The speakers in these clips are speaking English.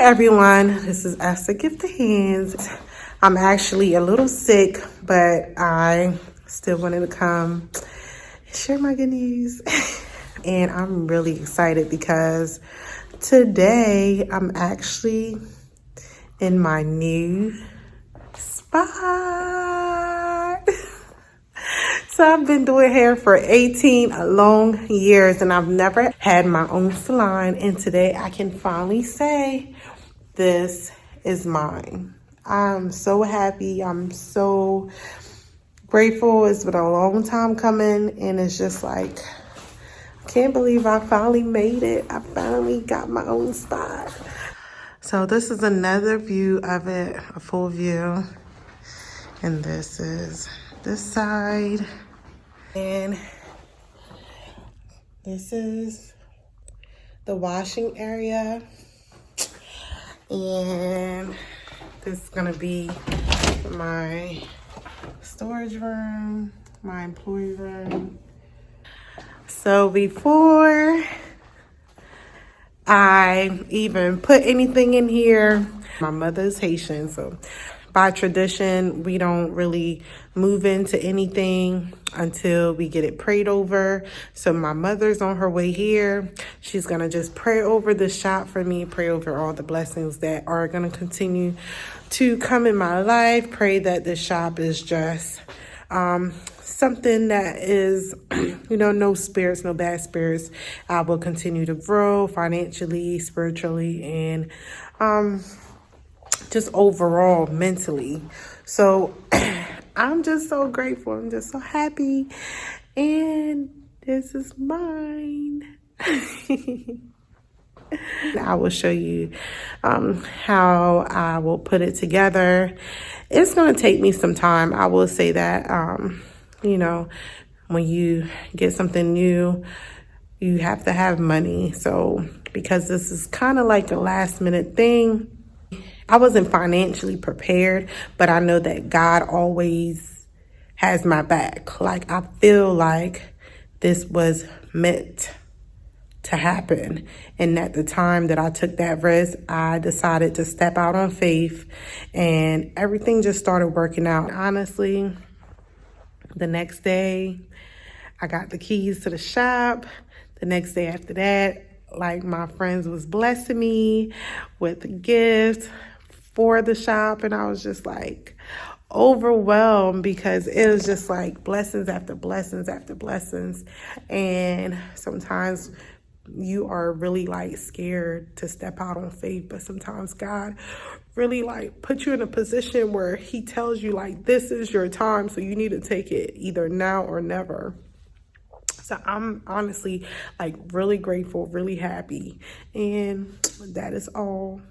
everyone, this is Esther Gifted Hands. I'm actually a little sick, but I still wanted to come share my good news. And I'm really excited because today I'm actually in my new spot. So I've been doing hair for 18 long years and I've never had my own salon, and today I can finally say this is mine. I'm so happy. I'm so grateful. It's been a long time coming, and it's just like, I can't believe I finally made it. I finally got my own spot. So this is another view of it, a full view. And this is this side. And this is the washing area. And this is gonna be my storage room, my employee room. So before I even put anything in here, my mother's Haitian, so by tradition, we don't really move into anything until we get it prayed over. So my mother's on her way here. She's going to just pray over the shop for me, pray over all the blessings that are going to continue to come in my life. Pray that the shop is just something that is, no spirits, no bad spirits. I will continue to grow financially, spiritually, and just overall mentally. So I'm just so grateful. I'm just so happy. And this is mine. I will show you how I will put it together. It's going to take me some time. I will say that, when you get something new, you have to have money. So because this is kind of like a last minute thing, I wasn't financially prepared, but I know that God always has my back. Like, I feel like this was meant to happen. And at the time that I took that risk, I decided to step out on faith, and everything just started working out. Honestly, the next day, I got the keys to the shop. The next day after that, like, my friends was blessing me with a gift for the shop, and I was just like overwhelmed because it was just like blessings after blessings after blessings. And sometimes you are really like scared to step out on faith, but sometimes God really like put you in a position where he tells you like, this is your time, so you need to take it either now or never. So I'm honestly like really grateful, really happy, and that is all.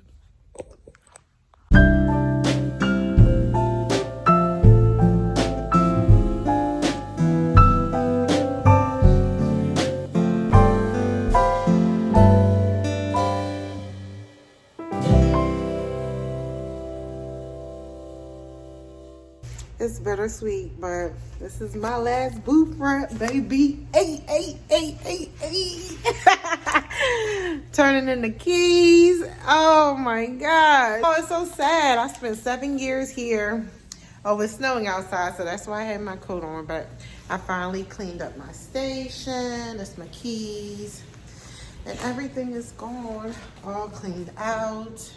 It's bittersweet, but this is my last booth rep, baby. Hey. Turning in the keys. Oh my God. Oh, it's so sad. I spent 7 years here. Oh, it's snowing outside, so that's why I had my coat on. But I finally cleaned up my station. That's my keys. And everything is gone. All cleaned out.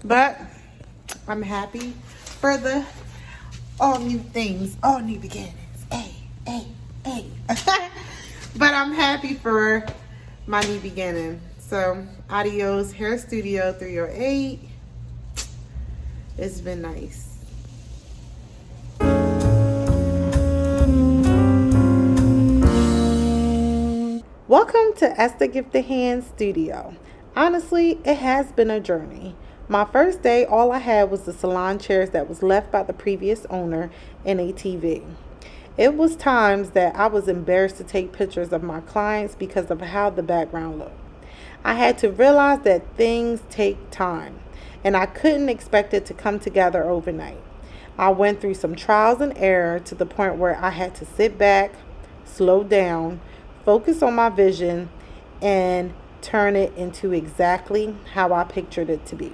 But I'm happy for the all new things, all new beginnings. Hey. But I'm happy for my new beginning. So, adios, Hair Studio 308. It's been nice. Welcome to Esther Gifted Handz Studio. Honestly, it has been a journey. My first day, all I had was the salon chairs that was left by the previous owner and a TV. It was times that I was embarrassed to take pictures of my clients because of how the background looked. I had to realize that things take time, and I couldn't expect it to come together overnight. I went through some trials and errors to the point where I had to sit back, slow down, focus on my vision, and turn it into exactly how I pictured it to be.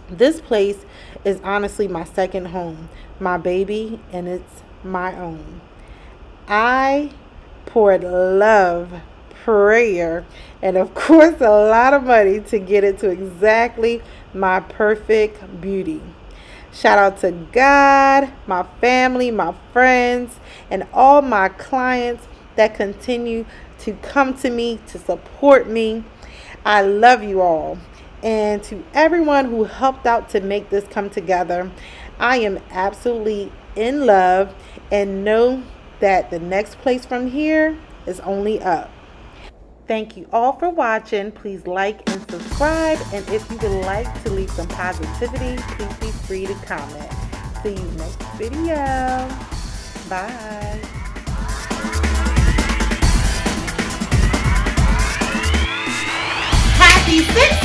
This place is honestly my second home, my baby, and it's my own. I poured love, prayer, and of course a lot of money to get it to exactly my perfect beauty. Shout out to God, my family, my friends, and all my clients that continue to come to me to support me. I love you all. And to everyone who helped out to make this come together, I am absolutely in love and know that the next place from here is only up. Thank you all for watching. Please like and subscribe. And if you would like to leave some positivity, please be free to comment. See you next video. Bye. Happy 6th